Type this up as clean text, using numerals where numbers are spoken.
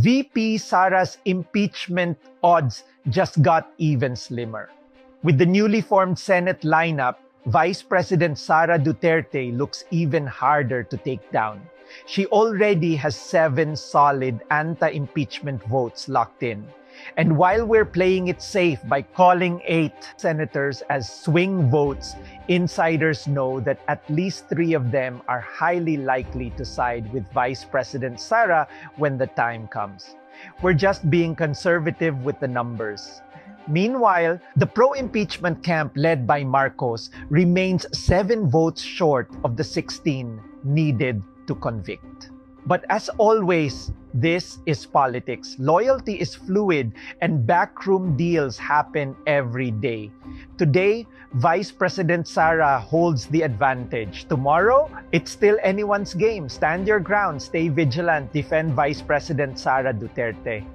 VP Sara's impeachment odds just got even slimmer. With the newly formed Senate lineup, Vice President Sara Duterte looks even harder to take down. She already has 7 solid anti-impeachment votes locked in. And while we're playing it safe by calling 8 senators as swing votes, insiders know that at least 3 of them are highly likely to side with Vice President Sara when the time comes. We're just being conservative with the numbers. Meanwhile, the pro-impeachment camp led by Marcos remains 7 votes short of the 16 needed to convict. But as always, this is politics. Loyalty is fluid and backroom deals happen every day. Today, Vice President Sara holds the advantage. Tomorrow, it's still anyone's game. Stand your ground, stay vigilant, defend Vice President Sara Duterte.